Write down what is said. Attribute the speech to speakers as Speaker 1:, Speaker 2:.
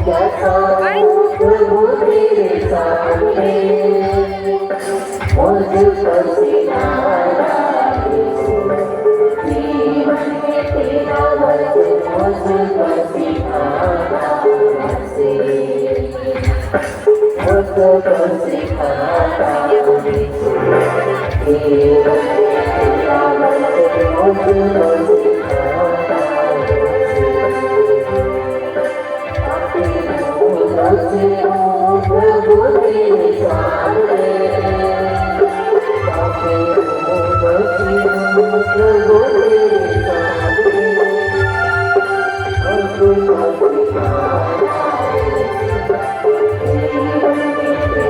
Speaker 1: जैसा प्रभु तेरे सामने मुझको सिखाया जीवन में तेरा वचन मुझको सिखाया मुझको सिखाया जीवन में तेरा वचन मुझको सिखाया प्रभु तेरे सामने प्रभु तेरे सामने मुझको सिखाया जीवन में